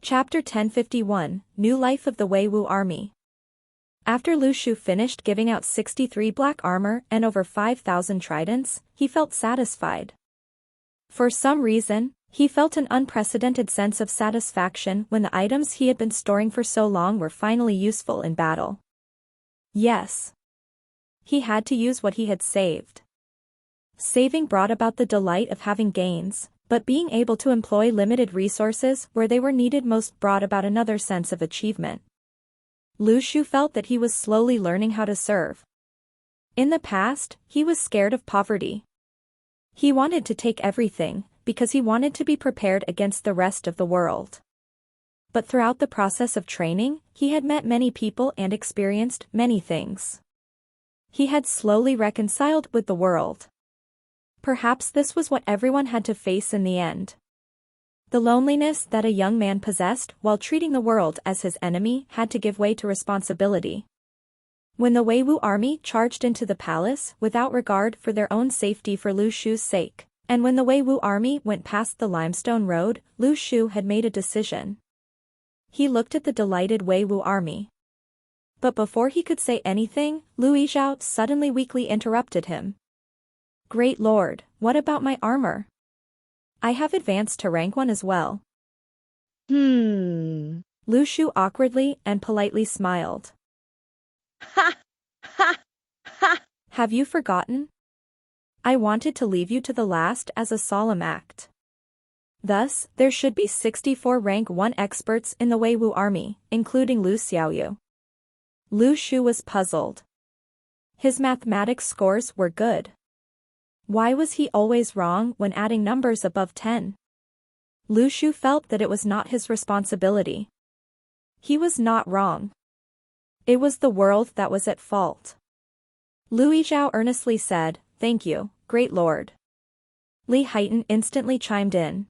Chapter 1051, New Life of the Wei-Wu Army. After Lu Shu finished giving out 63 black armor and over 5,000 tridents, he felt satisfied. For some reason, he felt an unprecedented sense of satisfaction when the items he had been storing for so long were finally useful in battle. Yes. He had to use what he had saved. Saving brought about the delight of having gains, but being able to employ limited resources where they were needed most brought about another sense of achievement. Lu Shu felt that he was slowly learning how to serve. In the past, he was scared of poverty. He wanted to take everything, because he wanted to be prepared against the rest of the world. But throughout the process of training, he had met many people and experienced many things. He had slowly reconciled with the world. Perhaps this was what everyone had to face in the end. The loneliness that a young man possessed while treating the world as his enemy had to give way to responsibility. When the Wei-Wu army charged into the palace without regard for their own safety for Lu Shu's sake, and when the Wei-Wu army went past the limestone road, Lu Shu had made a decision. He looked at the delighted Wei-Wu army. But before he could say anything, Lu Yizhao suddenly weakly interrupted him. "Great Lord, what about my armor? I have advanced to rank 1 as well." Lu Shu awkwardly and politely smiled. Ha! Ha! Ha! "Have you forgotten? I wanted to leave you to the last as a solemn act. Thus, there should be 64 rank 1 experts in the Wei-Wu army, including Lu Xiaoyu." Lu Shu was puzzled. His mathematics scores were good. Why was he always wrong when adding numbers above 10? Lu Shu felt that it was not his responsibility. He was not wrong. It was the world that was at fault. Lu Yizhao earnestly said, "Thank you, Great Lord." Li Haitan instantly chimed in.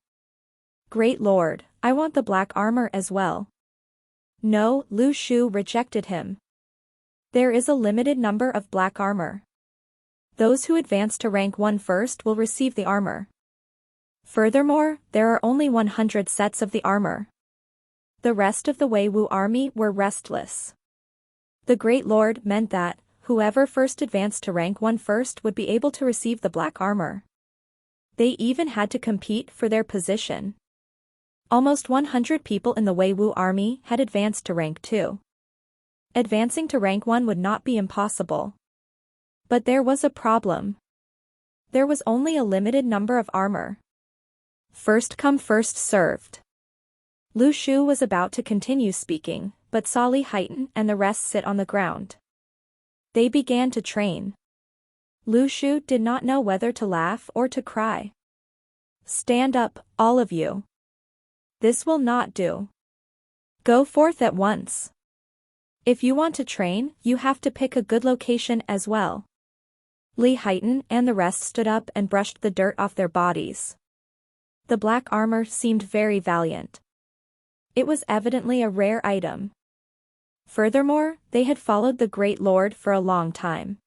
"Great Lord, I want the black armor as well." No, Lu Shu rejected him. There is a limited number of black armor. Those who advance to rank 1 first will receive the armor. Furthermore, there are only 100 sets of the armor. The rest of the Wei-Wu army were restless. The Great Lord meant that, whoever first advanced to rank 1 first would be able to receive the black armor. They even had to compete for their position. Almost 100 people in the Wei-Wu army had advanced to rank 2. Advancing to rank 1 would not be impossible. But there was a problem. There was only a limited number of armor. First come first served. Lu Shu was about to continue speaking, but saw Li Haitan and the rest sit on the ground. They began to train. Lu Shu did not know whether to laugh or to cry. "Stand up, all of you. This will not do. Go forth at once. If you want to train, you have to pick a good location as well." Li Haitan and the rest stood up and brushed the dirt off their bodies. The black armor seemed very valiant. It was evidently a rare item. Furthermore, they had followed the Great Lord for a long time.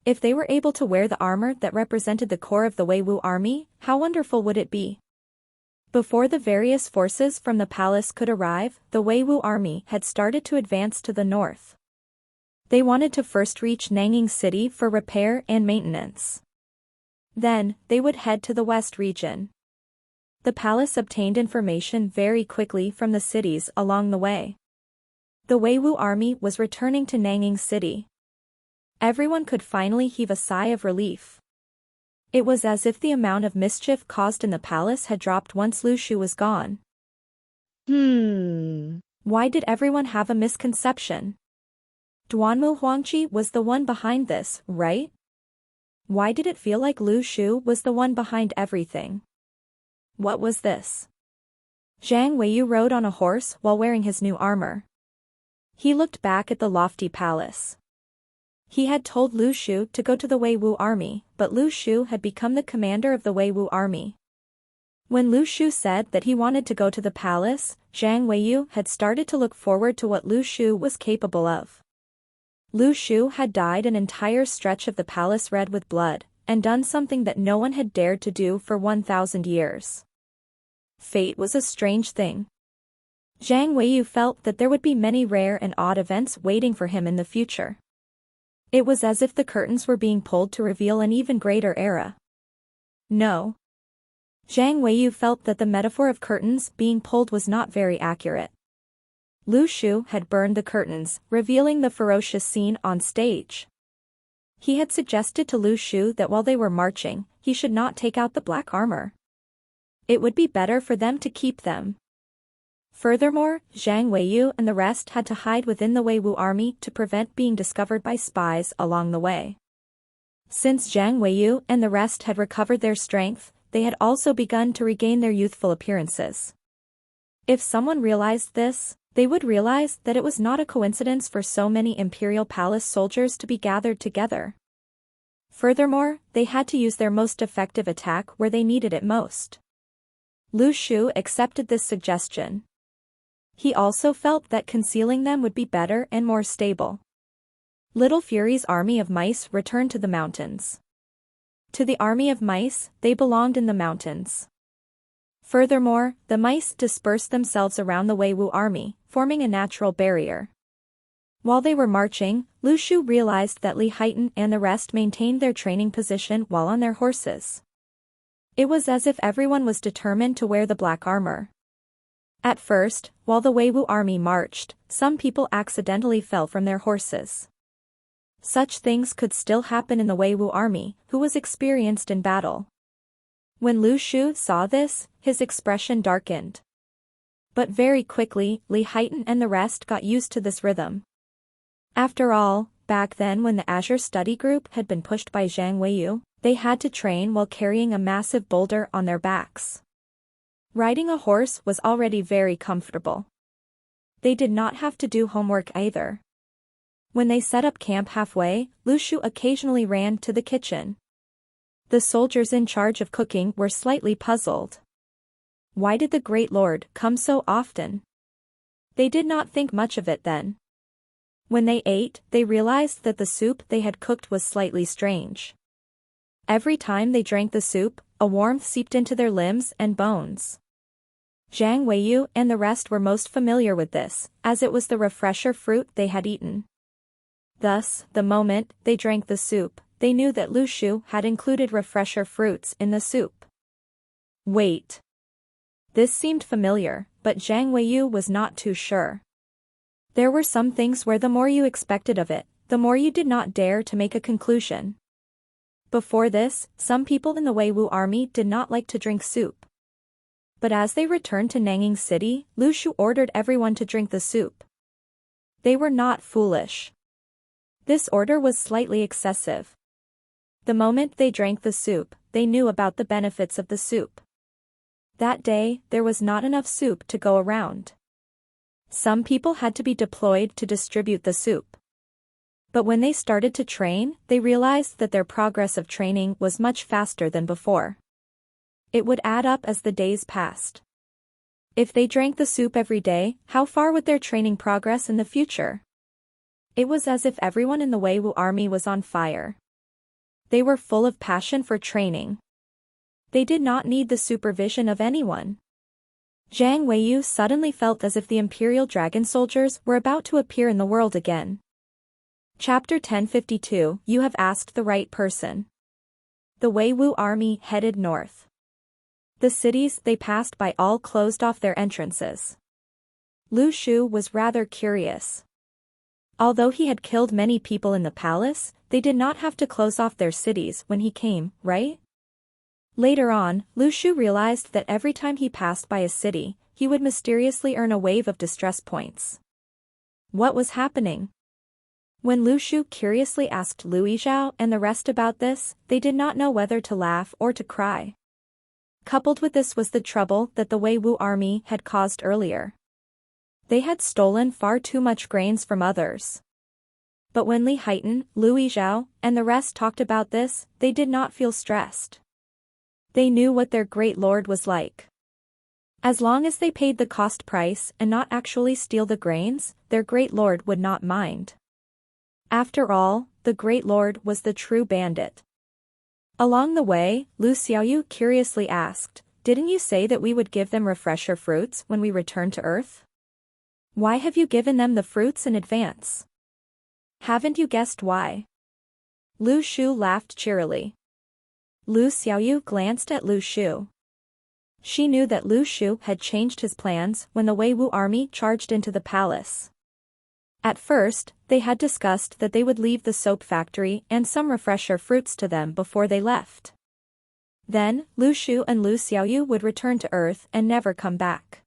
If they were able to wear the armor that represented the core of the Wei-Wu army, how wonderful would it be? Before the various forces from the palace could arrive, the Wei-Wu army had started to advance to the north. They wanted to first reach Nanging City for repair and maintenance. Then, they would head to the west region. The palace obtained information very quickly from the cities along the way. The Wei-Wu army was returning to Nanging City. Everyone could finally heave a sigh of relief. It was as if the amount of mischief caused in the palace had dropped once Lu Shu was gone. Why did everyone have a misconception? Duanmu Huangqi was the one behind this, right? Why did it feel like Lu Shu was the one behind everything? What was this? Zhang Weiyu rode on a horse while wearing his new armor. He looked back at the lofty palace. He had told Lu Shu to go to the Wei-Wu army, but Lu Shu had become the commander of the Wei-Wu army. When Lu Shu said that he wanted to go to the palace, Zhang Weiyu had started to look forward to what Lu Shu was capable of. Lu Shu had dyed an entire stretch of the palace red with blood, and done something that no one had dared to do for 1,000 years. Fate was a strange thing. Zhang Weiyu felt that there would be many rare and odd events waiting for him in the future. It was as if the curtains were being pulled to reveal an even greater era. No. Zhang Weiyu felt that the metaphor of curtains being pulled was not very accurate. Lu Shu had burned the curtains, revealing the ferocious scene on stage. He had suggested to Lu Shu that while they were marching, he should not take out the black armor. It would be better for them to keep them. Furthermore, Zhang Weiyu and the rest had to hide within the Weiwu army to prevent being discovered by spies along the way. Since Zhang Weiyu and the rest had recovered their strength, they had also begun to regain their youthful appearances. If someone realized this, they would realize that it was not a coincidence for so many Imperial Palace soldiers to be gathered together. Furthermore, they had to use their most effective attack where they needed it most. Lu Shu accepted this suggestion. He also felt that concealing them would be better and more stable. Little Fury's army of mice returned to the mountains. To the army of mice, they belonged in the mountains. Furthermore, the mice dispersed themselves around the Weiwu army, forming a natural barrier. While they were marching, Lu Shu realized that Li Haitan and the rest maintained their training position while on their horses. It was as if everyone was determined to wear the black armor. At first, while the Weiwu army marched, some people accidentally fell from their horses. Such things could still happen in the Weiwu army, who was experienced in battle. When Lu Shu saw this, his expression darkened. But very quickly, Li Haitan and the rest got used to this rhythm. After all, back then when the Azure Study Group had been pushed by Zhang Weiyu, they had to train while carrying a massive boulder on their backs. Riding a horse was already very comfortable. They did not have to do homework either. When they set up camp halfway, Lu Shu occasionally ran to the kitchen. The soldiers in charge of cooking were slightly puzzled. Why did the Great Lord come so often? They did not think much of it then. When they ate, they realized that the soup they had cooked was slightly strange. Every time they drank the soup, a warmth seeped into their limbs and bones. Zhang Weiyu and the rest were most familiar with this, as it was the refresher fruit they had eaten. Thus, the moment they drank the soup, they knew that Lu Shu had included refresher fruits in the soup. Wait. This seemed familiar, but Zhang Weiyu was not too sure. There were some things where the more you expected of it, the more you did not dare to make a conclusion. Before this, some people in the Weiwu army did not like to drink soup. But as they returned to Nanging City, Lu Shu ordered everyone to drink the soup. They were not foolish. This order was slightly excessive. The moment they drank the soup, they knew about the benefits of the soup. That day, there was not enough soup to go around. Some people had to be deployed to distribute the soup. But when they started to train, they realized that their progress of training was much faster than before. It would add up as the days passed. If they drank the soup every day, how far would their training progress in the future? It was as if everyone in the Weiwu army was on fire. They were full of passion for training. They did not need the supervision of anyone. Zhang Weiyu suddenly felt as if the Imperial Dragon soldiers were about to appear in the world again. Chapter 1052. You have asked the right person. The Weiwu army headed north. The cities they passed by all closed off their entrances. Lu Shu was rather curious. Although he had killed many people in the palace, they did not have to close off their cities when he came, right? Later on, Lu Shu realized that every time he passed by a city, he would mysteriously earn a wave of distress points. What was happening? When Lu Shu curiously asked Lu Yizhao and the rest about this, they did not know whether to laugh or to cry. Coupled with this was the trouble that the Weiwu army had caused earlier. They had stolen far too much grains from others. But when Li Haitan, Lu Yizhao, and the rest talked about this, they did not feel stressed. They knew what their great lord was like. As long as they paid the cost price and not actually steal the grains, their great lord would not mind. After all, the great lord was the true bandit. Along the way, Lu Xiaoyu curiously asked, "Didn't you say that we would give them refresher fruits when we return to Earth?" Why have you given them the fruits in advance? Haven't you guessed why? Lu Shu laughed cheerily. Lu Xiaoyu glanced at Lu Shu. She knew that Lu Shu had changed his plans when the Weiwu army charged into the palace. At first, they had discussed that they would leave the soap factory and some refresher fruits to them before they left. Then, Lu Shu and Lu Xiaoyu would return to Earth and never come back.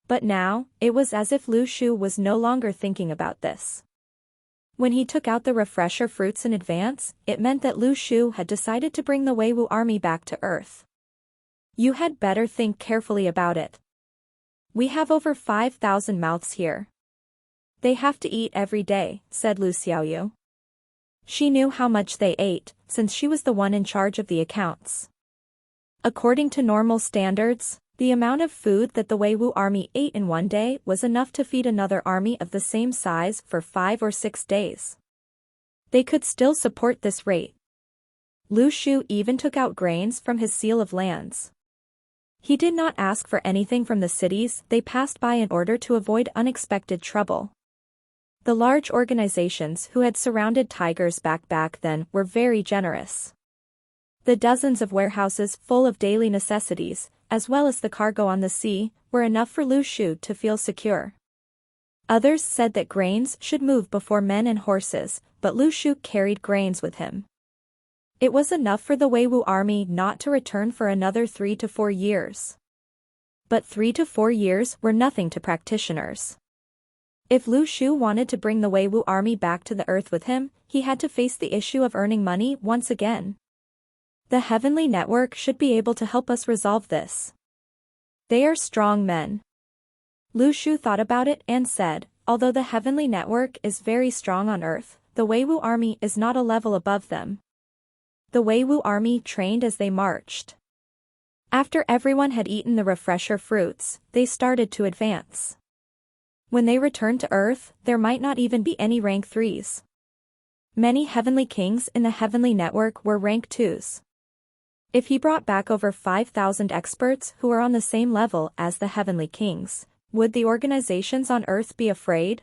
But now, it was as if Lu Shu was no longer thinking about this. When he took out the refresher fruits in advance, it meant that Lu Shu had decided to bring the Weiwu army back to Earth. You had better think carefully about it. We have over 5,000 mouths here. They have to eat every day, said Lu Xiaoyu. She knew how much they ate, since she was the one in charge of the accounts. According to normal standards, the amount of food that the Weiwu army ate in one day was enough to feed another army of the same size for 5 or 6 days. They could still support this rate. Lu Shu even took out grains from his seal of lands. He did not ask for anything from the cities they passed by in order to avoid unexpected trouble. The large organizations who had surrounded Tigers back then were very generous. The dozens of warehouses full of daily necessities, as well as the cargo on the sea, were enough for Lu Shu to feel secure. Others said that grains should move before men and horses, but Lu Shu carried grains with him. It was enough for the Weiwu army not to return for another 3 to 4 years. But 3 to 4 years were nothing to practitioners. If Lu Shu wanted to bring the Weiwu army back to the Earth with him, he had to face the issue of earning money once again. The Heavenly Network should be able to help us resolve this. They are strong men. Lu Shu thought about it and said, although the Heavenly Network is very strong on Earth, the Weiwu army is not a level above them. The Weiwu army trained as they marched. After everyone had eaten the refresher fruits, they started to advance. When they returned to Earth, there might not even be any rank 3s. Many heavenly kings in the Heavenly Network were rank 2s. If he brought back over 5,000 experts who were on the same level as the heavenly kings, would the organizations on Earth be afraid?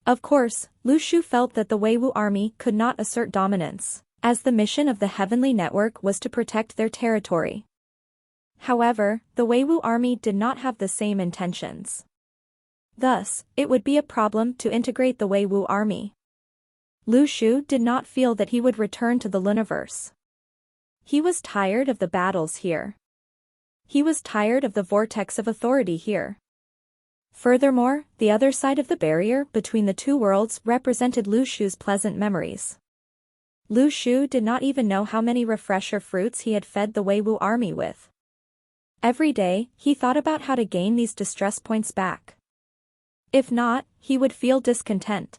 Of course, Lu Shu felt that the Weiwu army could not assert dominance, as the mission of the Heavenly Network was to protect their territory. However, the Weiwu army did not have the same intentions. Thus, it would be a problem to integrate the Weiwu army. Lu Shu did not feel that he would return to the Luniverse. He was tired of the battles here. He was tired of the vortex of authority here. Furthermore, the other side of the barrier between the two worlds represented Lu Shu's pleasant memories. Lu Shu did not even know how many refresher fruits he had fed the Weiwu army with. Every day, he thought about how to gain these distress points back. If not, he would feel discontent.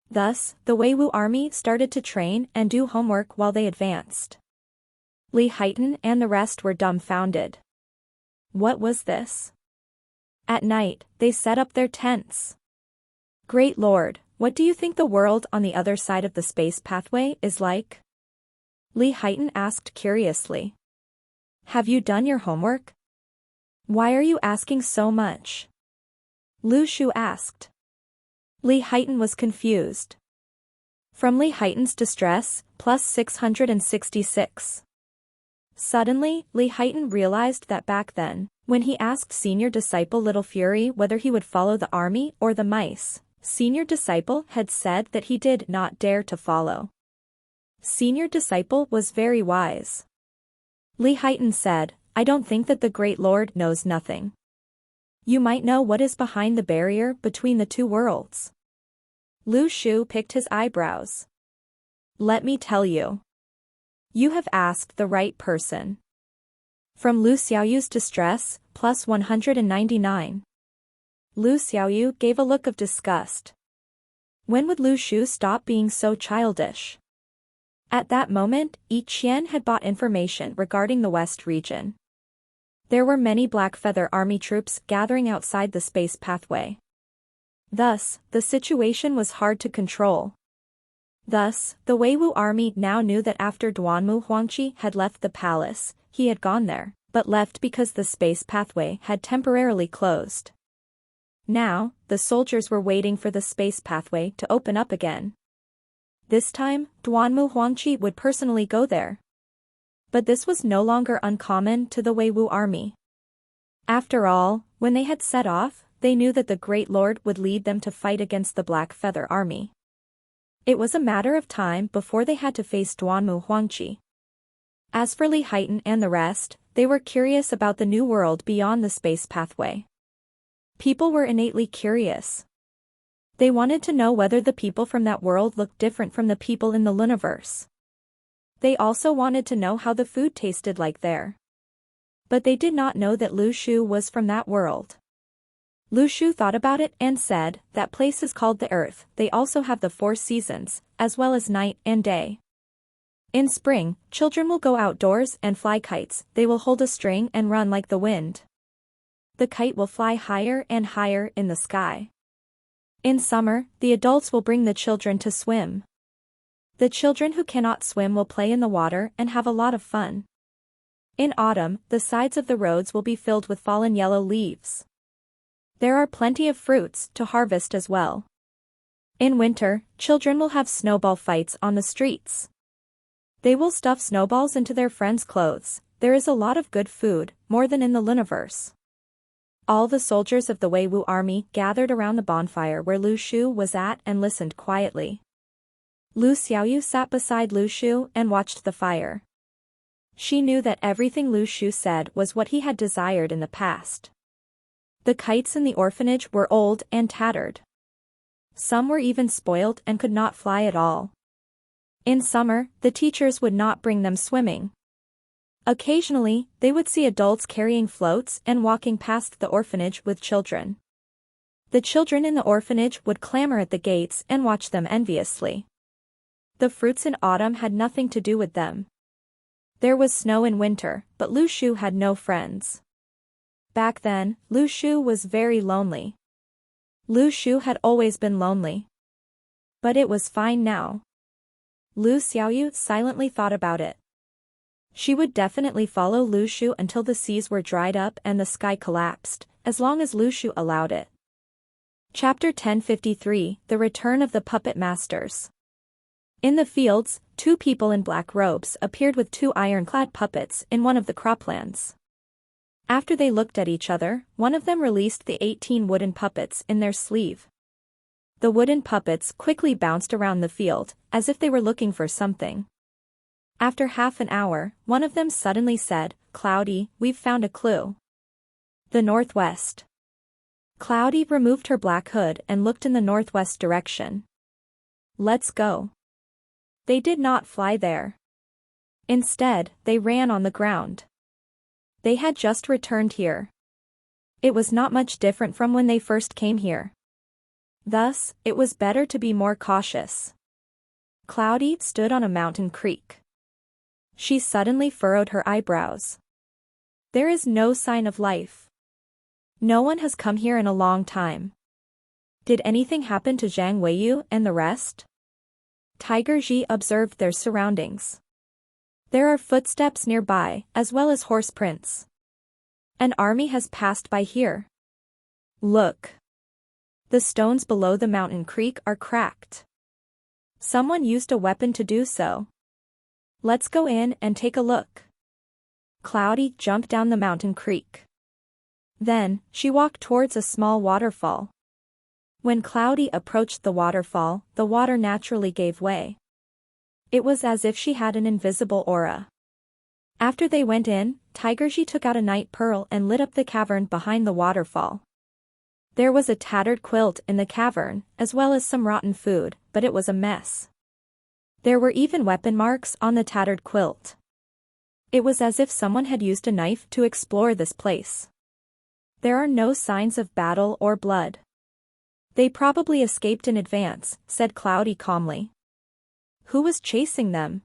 Thus, the Weiwu army started to train and do homework while they advanced. Li Haitan and the rest were dumbfounded. What was this? At night, they set up their tents. Great Lord, what do you think the world on the other side of the space pathway is like? Li Haitan asked curiously. Have you done your homework? Why are you asking so much? Lu Shu asked. Li Haitan was confused. From Li Haitan's distress, plus 666. Suddenly, Li Haitan realized that back then, when he asked senior disciple Little Fury whether he would follow the army or the mice, senior disciple had said that he did not dare to follow. Senior disciple was very wise. Li Haitan said, I don't think that the Great Lord knows nothing. You might know what is behind the barrier between the two worlds. Lu Shu picked his eyebrows. Let me tell you. You have asked the right person. From Lu Xiaoyu's distress, plus 199. Lu Xiaoyu gave a look of disgust. When would Lu Shu stop being so childish? At that moment, Yi Qian had bought information regarding the West region. There were many Blackfeather army troops gathering outside the space pathway. Thus, the situation was hard to control. Thus, the Weiwu army now knew that after Duanmu Huangqi had left the palace, he had gone there, but left because the space pathway had temporarily closed. Now, the soldiers were waiting for the space pathway to open up again. This time, Duanmu Huangqi would personally go there. But this was no longer uncommon to the Weiwu army. After all, when they had set off, they knew that the Great Lord would lead them to fight against the Black Feather army. It was a matter of time before they had to face Duanmu Huangqi. As for Li Haitan and the rest, they were curious about the new world beyond the space pathway. People were innately curious. They wanted to know whether the people from that world looked different from the people in the Luniverse. They also wanted to know how the food tasted like there. But they did not know that Lu Shu was from that world. Lu Shu thought about it and said, that place is called the Earth. They also have the 4 seasons, as well as night and day. In spring, children will go outdoors and fly kites. They will hold a string and run like the wind. The kite will fly higher and higher in the sky. In summer, the adults will bring the children to swim. The children who cannot swim will play in the water and have a lot of fun. In autumn, the sides of the roads will be filled with fallen yellow leaves. There are plenty of fruits to harvest as well. In winter, children will have snowball fights on the streets. They will stuff snowballs into their friends' clothes. There is a lot of good food, more than in the Luniverse. All the soldiers of the Weiwu army gathered around the bonfire where Lu Shu was at and listened quietly. Lu Xiaoyu sat beside Lu Shu and watched the fire. She knew that everything Lu Shu said was what he had desired in the past. The kites in the orphanage were old and tattered. Some were even spoiled and could not fly at all. In summer, the teachers would not bring them swimming. Occasionally, they would see adults carrying floats and walking past the orphanage with children. The children in the orphanage would clamor at the gates and watch them enviously. The fruits in autumn had nothing to do with them. There was snow in winter, but Lu Shu had no friends. Back then, Lu Shu was very lonely. Lu Shu had always been lonely. But it was fine now. Lu Xiaoyu silently thought about it. She would definitely follow Lu Shu until the seas were dried up and the sky collapsed, as long as Lu Shu allowed it. Chapter 1053, The Return of the Puppet Masters. In the fields, 2 people in black robes appeared with 2 ironclad puppets in one of the croplands. After they looked at each other, one of them released the 18 wooden puppets in their sleeve. The wooden puppets quickly bounced around the field, as if they were looking for something. After half an hour, one of them suddenly said, "Cloudy, we've found a clue." The northwest. Cloudy removed her black hood and looked in the northwest direction. "Let's go." They did not fly there. Instead, they ran on the ground. They had just returned here. It was not much different from when they first came here. Thus, it was better to be more cautious. Cloudy stood on a mountain creek. She suddenly furrowed her eyebrows. There is no sign of life. No one has come here in a long time. Did anything happen to Zhang Weiyu and the rest? Tiger Ji observed their surroundings. There are footsteps nearby, as well as horse prints. An army has passed by here. Look. The stones below the mountain creek are cracked. Someone used a weapon to do so. Let's go in and take a look. Cloudy jumped down the mountain creek. Then, she walked towards a small waterfall. When Cloudy approached the waterfall, the water naturally gave way. It was as if she had an invisible aura. After they went in, Tigerji took out a night pearl and lit up the cavern behind the waterfall. There was a tattered quilt in the cavern, as well as some rotten food, but it was a mess. There were even weapon marks on the tattered quilt. It was as if someone had used a knife to explore this place. There are no signs of battle or blood. They probably escaped in advance, said Cloudy calmly. Who was chasing them?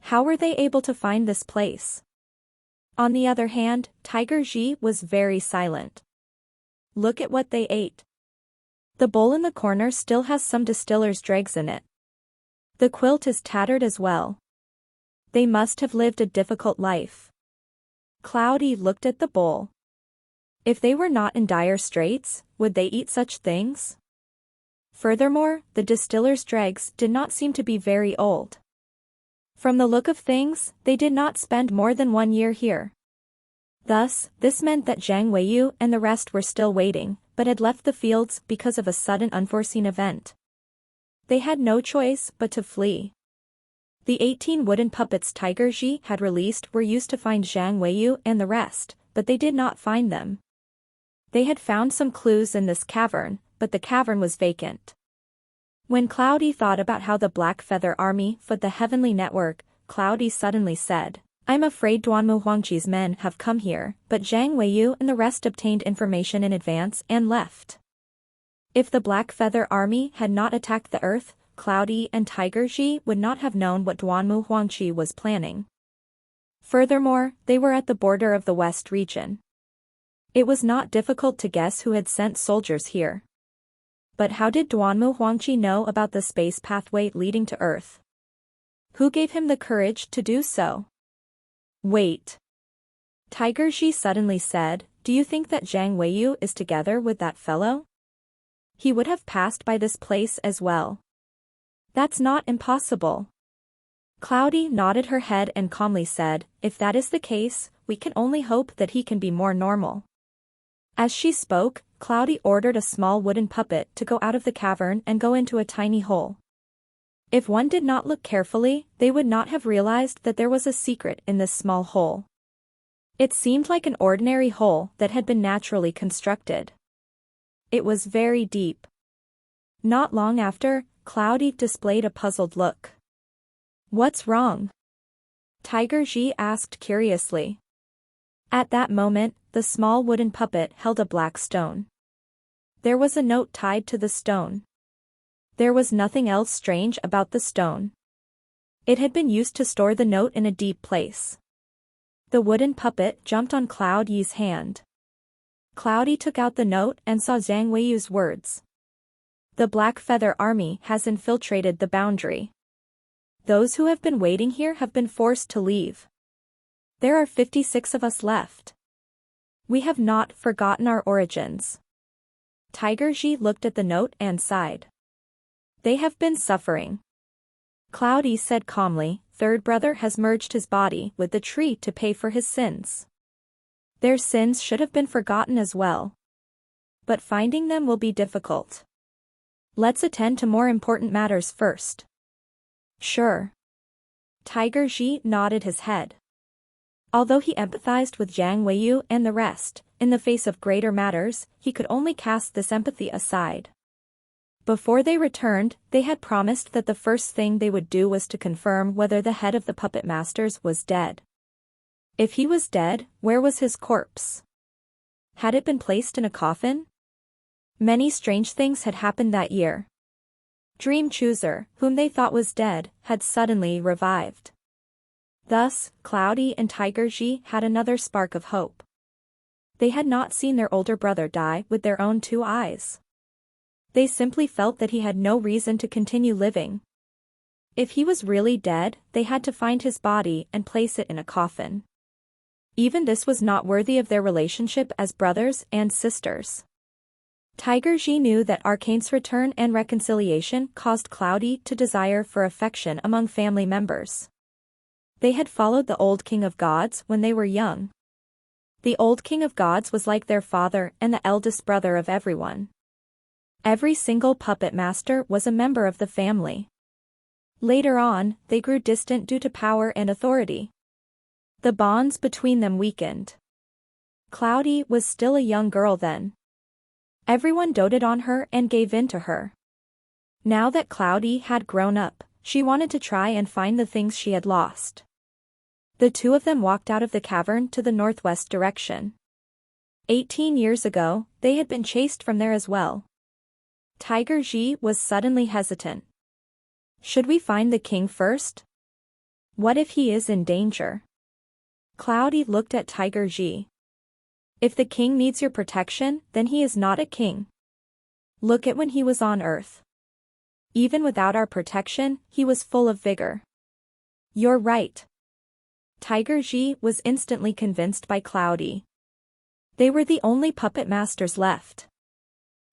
How were they able to find this place? On the other hand, Tiger Ji was very silent. Look at what they ate. The bowl in the corner still has some distiller's dregs in it. The quilt is tattered as well. They must have lived a difficult life. Cloudy looked at the bowl. If they were not in dire straits, would they eat such things? Furthermore, the distiller's dregs did not seem to be very old. From the look of things, they did not spend more than 1 year here. Thus, this meant that Zhang Weiyu and the rest were still waiting, but had left the fields because of a sudden unforeseen event. They had no choice but to flee. The 18 wooden puppets Tiger Ji had released were used to find Zhang Weiyu and the rest, but they did not find them. They had found some clues in this cavern, but the cavern was vacant. When Cloudy thought about how the Black Feather Army fought the Heavenly Network, Cloudy suddenly said, "I'm afraid Duanmu Huangqi's men have come here," but Zhang Weiyu and the rest obtained information in advance and left. If the Black Feather Army had not attacked the earth, Cloudy and Tiger Ji would not have known what Duanmu Huangqi was planning. Furthermore, they were at the border of the West region. It was not difficult to guess who had sent soldiers here. But how did Duanmu Huangqi know about the space pathway leading to Earth? Who gave him the courage to do so? Wait. Tiger Ji suddenly said, "Do you think that Zhang Weiyu is together with that fellow? He would have passed by this place as well." "That's not impossible." Cloudy nodded her head and calmly said, "If that is the case, we can only hope that he can be more normal." As she spoke, Cloudy ordered a small wooden puppet to go out of the cavern and go into a tiny hole. If one did not look carefully, they would not have realized that there was a secret in this small hole. It seemed like an ordinary hole that had been naturally constructed. It was very deep. Not long after, Cloudy displayed a puzzled look. "What's wrong?" Tiger Ji asked curiously. At that moment, the small wooden puppet held a black stone. There was a note tied to the stone. There was nothing else strange about the stone. It had been used to store the note in a deep place. The wooden puppet jumped on Cloudy's hand. Cloudy took out the note and saw Zhang Weiyu's words. "The Black Feather Army has infiltrated the boundary. Those who have been waiting here have been forced to leave. There are 56 of us left. We have not forgotten our origins." Tiger Ji looked at the note and sighed. "They have been suffering." Cloudy said calmly, "Third brother has merged his body with the tree to pay for his sins. Their sins should have been forgotten as well. But finding them will be difficult. Let's attend to more important matters first." "Sure." Tiger Ji nodded his head. Although he empathized with Zhang Weiyu and the rest, in the face of greater matters, he could only cast this empathy aside. Before they returned, they had promised that the first thing they would do was to confirm whether the head of the puppet masters was dead. If he was dead, where was his corpse? Had it been placed in a coffin? Many strange things had happened that year. Dream Chooser, whom they thought was dead, had suddenly revived. Thus, Cloudy and Tiger Ji had another spark of hope. They had not seen their older brother die with their own 2 eyes. They simply felt that he had no reason to continue living. If he was really dead, they had to find his body and place it in a coffin. Even this was not worthy of their relationship as brothers and sisters. Tiger Ji knew that Arcane's return and reconciliation caused Cloudy to desire for affection among family members. They had followed the old King of Gods when they were young. The old King of Gods was like their father and the eldest brother of everyone. Every single puppet master was a member of the family. Later on, they grew distant due to power and authority. The bonds between them weakened. Cloudy was still a young girl then. Everyone doted on her and gave in to her. Now that Cloudy had grown up, she wanted to try and find the things she had lost. The 2 of them walked out of the cavern to the northwest direction. 18 years ago, they had been chased from there as well. Tiger Ji was suddenly hesitant. "Should we find the king first? What if he is in danger?" Cloudy looked at Tiger Ji. "If the king needs your protection, then he is not a king. Look at when he was on Earth. Even without our protection, he was full of vigor." "You're right." Tiger Ji was instantly convinced by Cloudy. They were the only puppet masters left.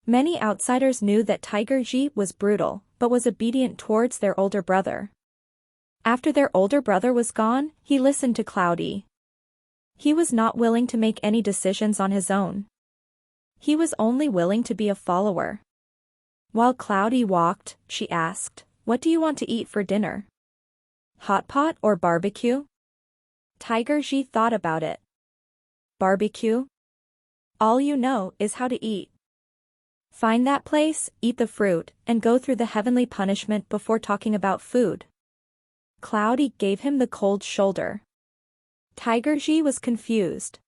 Many outsiders knew that Tiger Ji was brutal, but was obedient towards their older brother. After their older brother was gone, he listened to Cloudy. He was not willing to make any decisions on his own. He was only willing to be a follower. While Cloudy walked, she asked, "What do you want to eat for dinner? Hot pot or barbecue?" Tiger Ji thought about it. Barbecue? All you know is how to eat. Find that place, eat the fruit, and go through the heavenly punishment before talking about food. Cloudy gave him the cold shoulder. Tiger Ji was confused.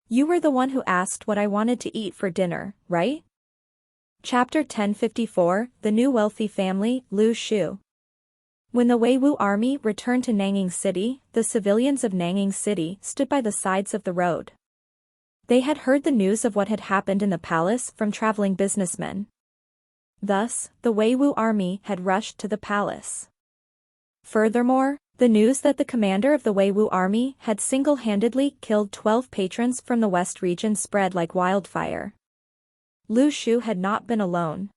You were the one who asked what I wanted to eat for dinner, right? Chapter 1054, The New Wealthy Family, Lu Shu. When the Weiwu army returned to Nanging City, the civilians of Nanging City stood by the sides of the road. They had heard the news of what had happened in the palace from traveling businessmen. Thus, the Weiwu army had rushed to the palace. Furthermore, the news that the commander of the Weiwu army had single-handedly killed 12 patrons from the west region spread like wildfire. Lu Shu had not been alone.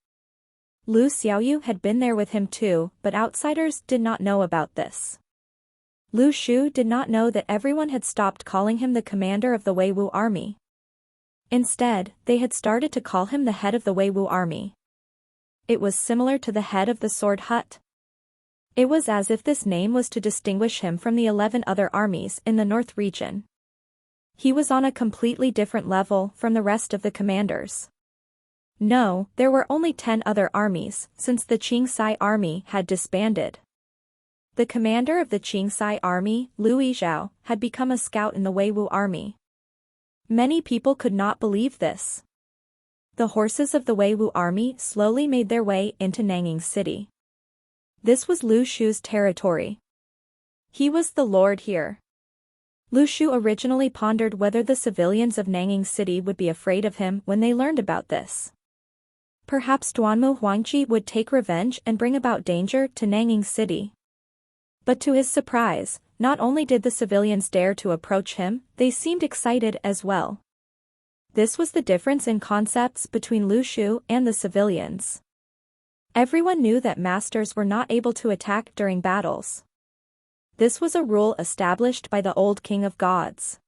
Lu Xiaoyu had been there with him too, but outsiders did not know about this. Lu Shu did not know that everyone had stopped calling him the commander of the Weiwu army. Instead, they had started to call him the head of the Weiwu army. It was similar to the head of the sword hut. It was as if this name was to distinguish him from the 11 other armies in the north region. He was on a completely different level from the rest of the commanders. No, there were only 10 other armies, since the Qingsai army had disbanded. The commander of the Qingsai army, Lu Yizhao, had become a scout in the Weiwu army. Many people could not believe this. The horses of the Weiwu army slowly made their way into Nanging City. This was Lu Shu's territory. He was the lord here. Lu Shu originally pondered whether the civilians of Nanging City would be afraid of him when they learned about this. Perhaps Duanmu Huangji would take revenge and bring about danger to Nanging City. But to his surprise, not only did the civilians dare to approach him, they seemed excited as well. This was the difference in concepts between Lu Shu and the civilians. Everyone knew that masters were not able to attack during battles. This was a rule established by the old king of gods.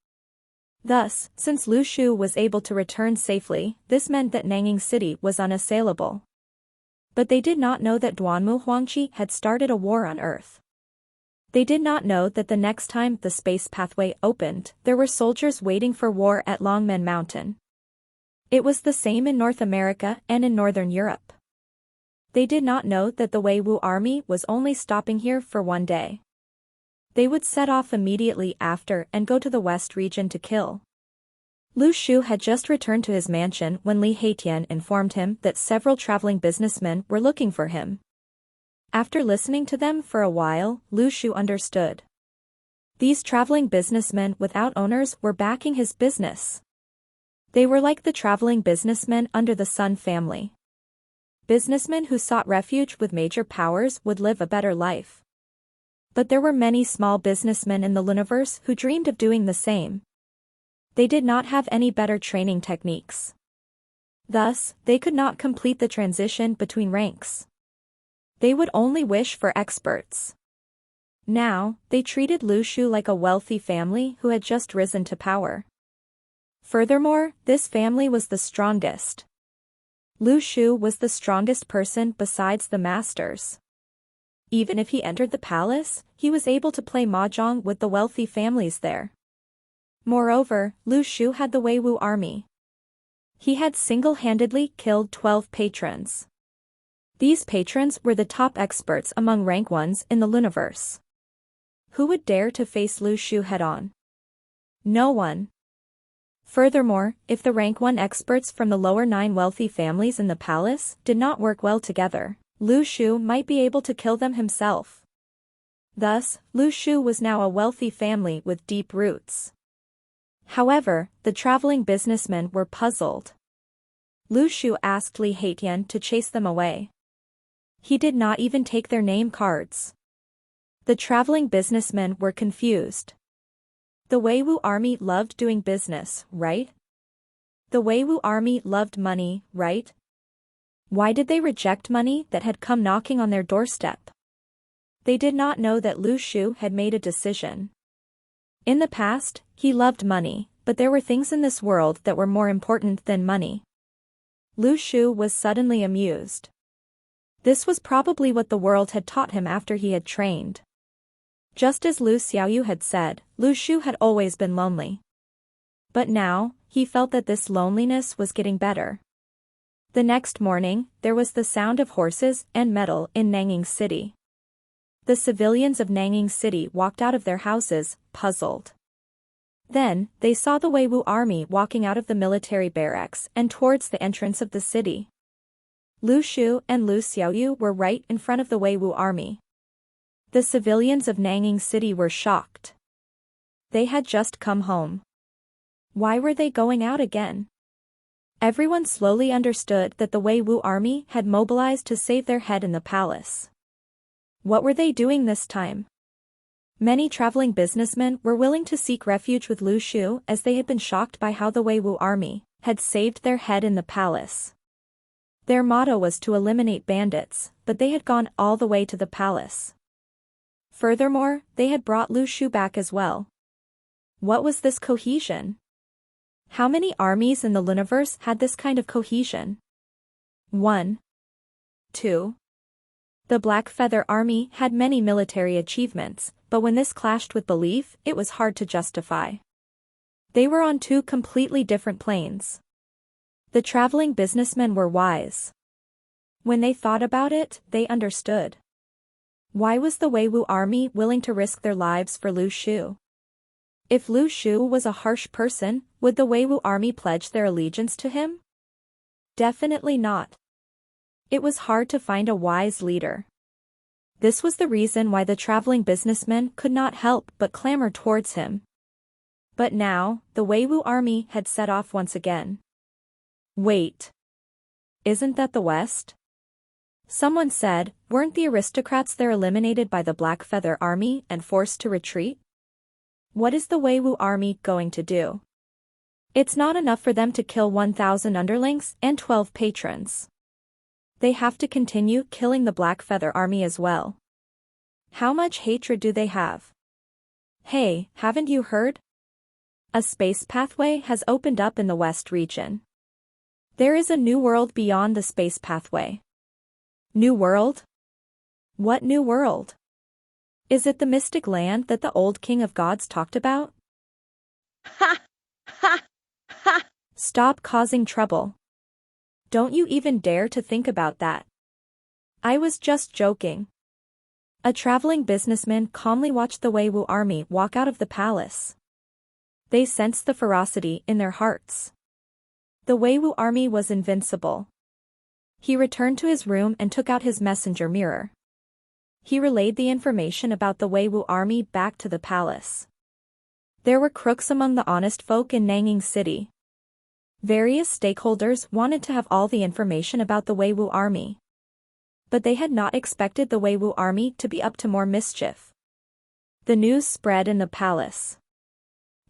Thus, since Lu Shu was able to return safely, this meant that Nanging City was unassailable. But they did not know that Duanmu Huangji had started a war on Earth. They did not know that the next time the space pathway opened, there were soldiers waiting for war at Longmen Mountain. It was the same in North America and in Northern Europe. They did not know that the Weiwu army was only stopping here for one day. They would set off immediately after and go to the west region to kill. Lu Shu had just returned to his mansion when Li Heitian informed him that several traveling businessmen were looking for him. After listening to them for a while, Lu Shu understood. These traveling businessmen without owners were backing his business. They were like the traveling businessmen under the Sun family. Businessmen who sought refuge with major powers would live a better life. But there were many small businessmen in the universe who dreamed of doing the same. They did not have any better training techniques. Thus, they could not complete the transition between ranks. They would only wish for experts. Now, they treated Lu Shu like a wealthy family who had just risen to power. Furthermore, this family was the strongest. Lu Shu was the strongest person besides the masters. Even if he entered the palace, he was able to play mahjong with the wealthy families there. Moreover, Lu Shu had the Weiwu army. He had single-handedly killed 12 patrons. These patrons were the top experts among rank 1s in the universe. Who would dare to face Lu Shu head-on? No one. Furthermore, if the rank 1 experts from the lower 9 wealthy families in the palace did not work well together, Lu Shu might be able to kill them himself. Thus, Lu Shu was now a wealthy family with deep roots. However, the traveling businessmen were puzzled. Lu Shu asked Li Heitian to chase them away. He did not even take their name cards. The traveling businessmen were confused. The Weiwu army loved doing business, right? The Weiwu army loved money, right? Why did they reject money that had come knocking on their doorstep? They did not know that Lu Shu had made a decision. In the past, he loved money, but there were things in this world that were more important than money. Lu Shu was suddenly amused. This was probably what the world had taught him after he had trained. Just as Lu Xiaoyu had said, Lu Shu had always been lonely. But now, he felt that this loneliness was getting better. The next morning, there was the sound of horses and metal in Nanging City. The civilians of Nanging City walked out of their houses, puzzled. Then, they saw the Weiwu army walking out of the military barracks and towards the entrance of the city. Lu Shu and Lu Xiaoyu were right in front of the Weiwu army. The civilians of Nanging City were shocked. They had just come home. Why were they going out again? Everyone slowly understood that the Weiwu army had mobilized to save their head in the palace. What were they doing this time? Many traveling businessmen were willing to seek refuge with Lu Shu as they had been shocked by how the Weiwu army had saved their head in the palace. Their motto was to eliminate bandits, but they had gone all the way to the palace. Furthermore, they had brought Lu Shu back as well. What was this cohesion? How many armies in the universe had this kind of cohesion? 1. 2. The Black Feather Army had many military achievements, but when this clashed with belief, it was hard to justify. They were on two completely different planes. The traveling businessmen were wise. When they thought about it, they understood. Why was the Weiwu army willing to risk their lives for Lu Shu? If Lu Shu was a harsh person, would the Weiwu army pledge their allegiance to him? Definitely not. It was hard to find a wise leader. This was the reason why the traveling businessmen could not help but clamor towards him. But now, the Weiwu army had set off once again. Wait. Isn't that the West? Someone said, weren't the aristocrats there eliminated by the Black Feather Army and forced to retreat? What is the Weiwu army going to do? It's not enough for them to kill 1,000 underlings and 12 patrons. They have to continue killing the Black Feather Army as well. How much hatred do they have? Hey, haven't you heard? A space pathway has opened up in the West region. There is a new world beyond the space pathway. New world? What new world? Is it the mystic land that the old king of gods talked about? Ha! Ha! Ha! Stop causing trouble. Don't you even dare to think about that. I was just joking. A traveling businessman calmly watched the Weiwu army walk out of the palace. They sensed the ferocity in their hearts. The Weiwu army was invincible. He returned to his room and took out his messenger mirror. He relayed the information about the Weiwu army back to the palace. There were crooks among the honest folk in Nanging City. Various stakeholders wanted to have all the information about the Weiwu army. But they had not expected the Weiwu army to be up to more mischief. The news spread in the palace.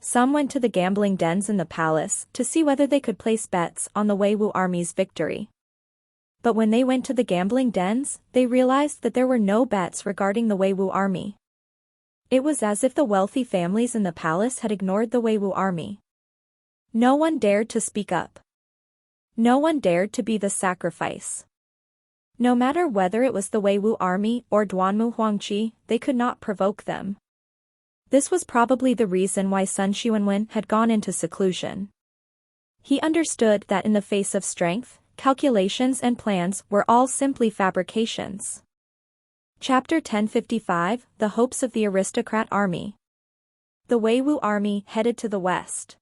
Some went to the gambling dens in the palace to see whether they could place bets on the Weiwu army's victory. But when they went to the gambling dens, they realized that there were no bets regarding the Weiwu army. It was as if the wealthy families in the palace had ignored the Weiwu army. No one dared to speak up. No one dared to be the sacrifice. No matter whether it was the Weiwu army or Duanmu Huangqi, they could not provoke them. This was probably the reason why Sun Xuanwen had gone into seclusion. He understood that in the face of strength, calculations and plans were all simply fabrications. Chapter 1055, The Hopes of the Aristocrat Army. The Weiwu army headed to the west.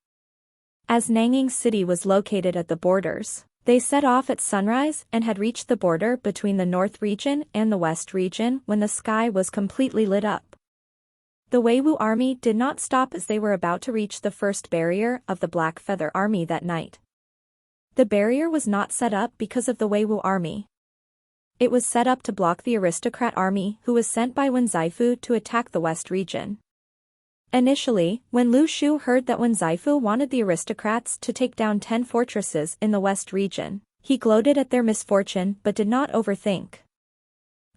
As Nanging City was located at the borders, they set off at sunrise and had reached the border between the north region and the west region when the sky was completely lit up. The Weiwu army did not stop as they were about to reach the first barrier of the Black Feather Army that night. The barrier was not set up because of the Weiwu army. It was set up to block the aristocrat army who was sent by Wen Zaifu to attack the west region. Initially, when Lu Shu heard that Wen Zaifu wanted the aristocrats to take down 10 fortresses in the west region, he gloated at their misfortune but did not overthink.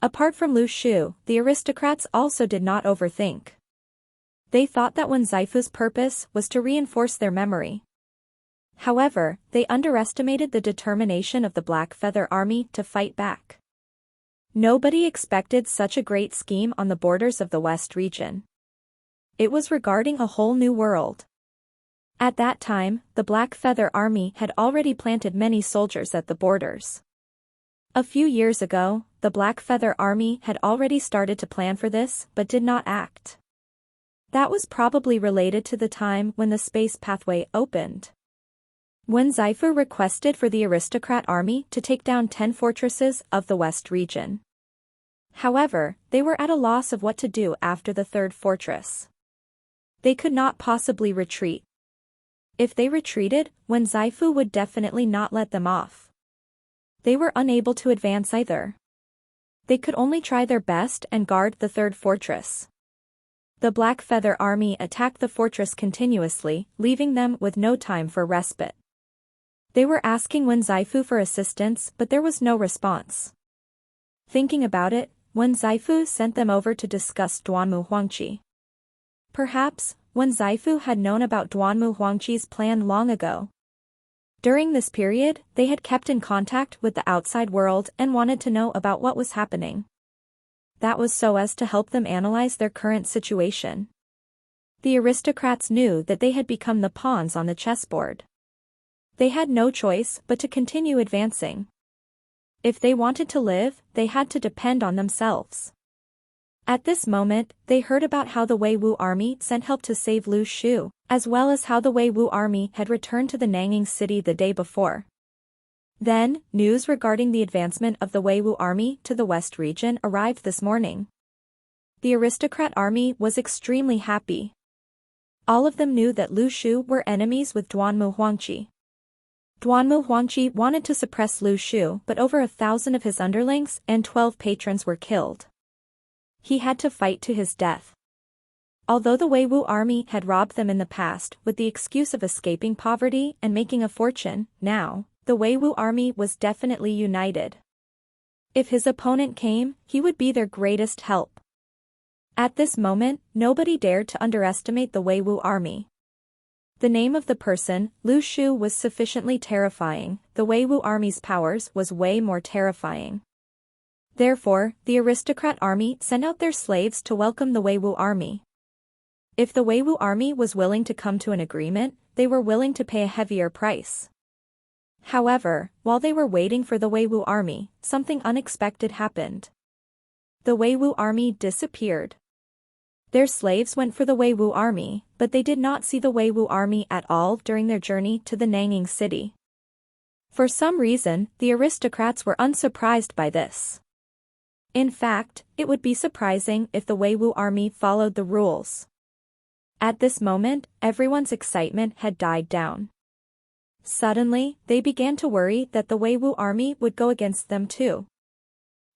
Apart from Lu Shu, the aristocrats also did not overthink. They thought that Wen Zaifu's purpose was to reinforce their memory. However, they underestimated the determination of the Black Feather Army to fight back. Nobody expected such a great scheme on the borders of the West region. It was regarding a whole new world. At that time, the Black Feather Army had already planted many soldiers at the borders. A few years ago, the Black Feather Army had already started to plan for this but did not act. That was probably related to the time when the space pathway opened. When Zaifu requested for the aristocrat army to take down 10 fortresses of the West region. However, they were at a loss of what to do after the third fortress. They could not possibly retreat. If they retreated, Wen Zaifu would definitely not let them off. They were unable to advance either. They could only try their best and guard the third fortress. The Black Feather Army attacked the fortress continuously, leaving them with no time for respite. They were asking Wen Zaifu for assistance but there was no response. Thinking about it, Wen Zaifu sent them over to discuss Duanmu Huangqi. Perhaps, Wen Zaifu had known about Duanmu Huangqi's plan long ago. During this period, they had kept in contact with the outside world and wanted to know about what was happening. That was so as to help them analyze their current situation. The aristocrats knew that they had become the pawns on the chessboard. They had no choice but to continue advancing. If they wanted to live, they had to depend on themselves. At this moment, they heard about how the Wei Wu army sent help to save Lu Shu, as well as how the Wei Wu army had returned to the Nanging city the day before. Then, news regarding the advancement of the Wei Wu army to the West region arrived this morning. The aristocrat army was extremely happy. All of them knew that Lu Shu were enemies with Duanmu Huangqi. Duanmu Huangqi wanted to suppress Lu Shu but over 1,000 of his underlings and 12 patrons were killed. He had to fight to his death. Although the Wei Wu army had robbed them in the past with the excuse of escaping poverty and making a fortune, now, the Wei Wu army was definitely united. If his opponent came, he would be their greatest help. At this moment, nobody dared to underestimate the Wei Wu army. The name of the person, Lu Shu, was sufficiently terrifying, the Wei Wu army's powers was way more terrifying. Therefore, the aristocrat army sent out their slaves to welcome the Wei Wu army. If the Wei Wu army was willing to come to an agreement, they were willing to pay a heavier price. However, while they were waiting for the Wei Wu army, something unexpected happened. The Wei Wu army disappeared. Their slaves went for the Wei Wu army, but they did not see the Wei Wu army at all during their journey to the Nanging city. For some reason, the aristocrats were unsurprised by this. In fact, it would be surprising if the Wei Wu army followed the rules. At this moment, everyone's excitement had died down. Suddenly, they began to worry that the Wei Wu army would go against them too.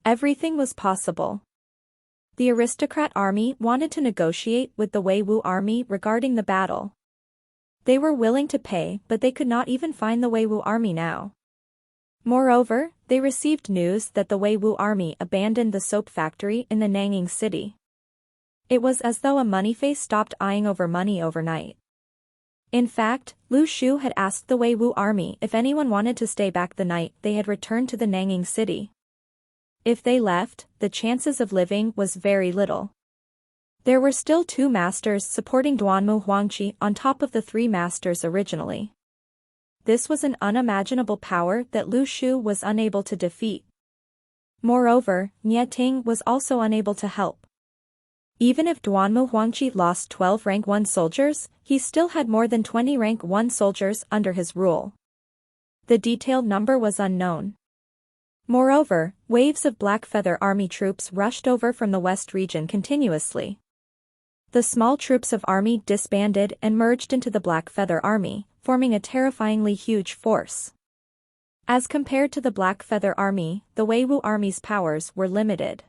Everything was possible. The aristocrat army wanted to negotiate with the Wei Wu army regarding the battle. They were willing to pay but they could not even find the Wei Wu army now. Moreover, they received news that the Wei Wu army abandoned the soap factory in the Nanging city. It was as though a money face stopped eyeing over money overnight. In fact, Lu Shu had asked the Wei Wu army if anyone wanted to stay back the night they had returned to the Nanging city. If they left, the chances of living was very little. There were still 2 masters supporting Duanmu Huangqi on top of the 3 masters originally. This was an unimaginable power that Lu Shu was unable to defeat. Moreover, Nie Ting was also unable to help. Even if Duanmu Huangqi lost 12 rank 1 soldiers, he still had more than 20 rank 1 soldiers under his rule. The detailed number was unknown. Moreover, waves of Black Feather Army troops rushed over from the West region continuously. The small troops of army disbanded and merged into the Black Feather Army, forming a terrifyingly huge force. As compared to the Black Feather Army, the Wei Wu army's powers were limited.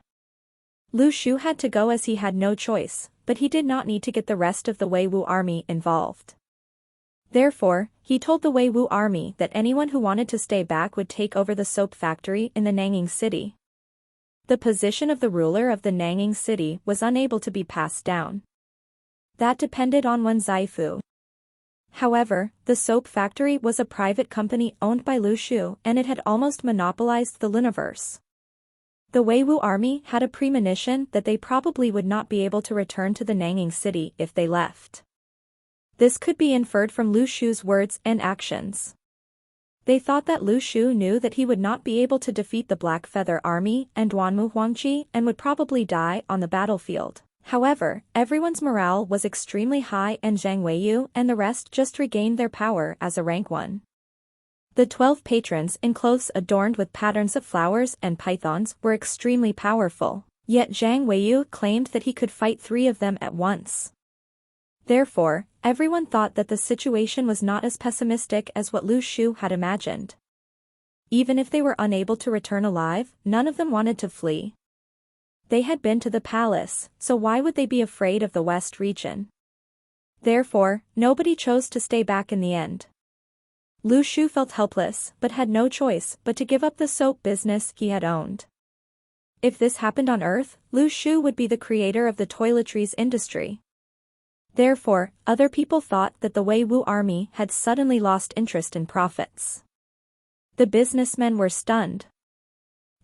Lu Shu had to go as he had no choice, but he did not need to get the rest of the Weiwu army involved. Therefore, he told the Weiwu army that anyone who wanted to stay back would take over the soap factory in the Nanging city. The position of the ruler of the Nanging city was unable to be passed down. That depended on Wen Zaifu. However, the soap factory was a private company owned by Lu Shu, and it had almost monopolized the universe. The Weiwu army had a premonition that they probably would not be able to return to the Nanging city if they left. This could be inferred from Lu Shu's words and actions. They thought that Lu Shu knew that he would not be able to defeat the Black Feather army and Duanmu Huangqi and would probably die on the battlefield. However, everyone's morale was extremely high, and Zhang Weiyu and the rest just regained their power as a rank 1. The 12 patrons in clothes adorned with patterns of flowers and pythons were extremely powerful, yet Zhang Weiyu claimed that he could fight 3 of them at once. Therefore, everyone thought that the situation was not as pessimistic as what Lu Shu had imagined. Even if they were unable to return alive, none of them wanted to flee. They had been to the palace, so why would they be afraid of the West region? Therefore, nobody chose to stay back in the end. Lu Shu felt helpless but had no choice but to give up the soap business he had owned. If this happened on Earth, Lu Shu would be the creator of the toiletries industry. Therefore, other people thought that the Weiwu army had suddenly lost interest in profits. The businessmen were stunned.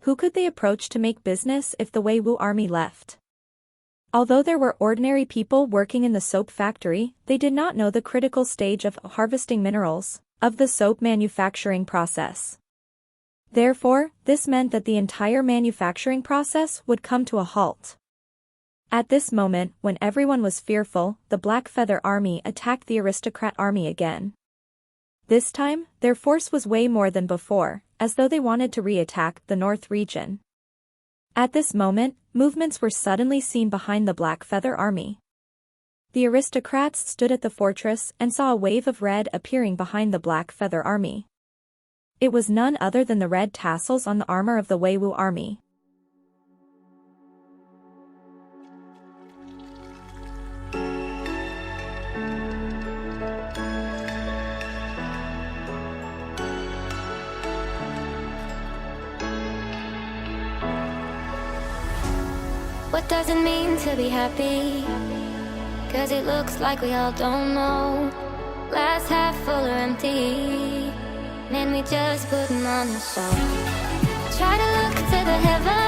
Who could they approach to make business if the Weiwu army left? Although there were ordinary people working in the soap factory, they did not know the critical stage of harvesting minerals of the soap manufacturing process. Therefore, this meant that the entire manufacturing process would come to a halt. At this moment, when everyone was fearful, the Black Feather army attacked the aristocrat army again. This time, their force was way more than before, as though they wanted to re-attack the north region. At this moment, movements were suddenly seen behind the Black Feather army. The aristocrats stood at the fortress and saw a wave of red appearing behind the Black Feather army. It was none other than the red tassels on the armor of the Weiwu army. What does it mean to be happy? 'Cause it looks like we all don't know. Glass half full or empty, then we just putting on a show. Try to look to the heavens.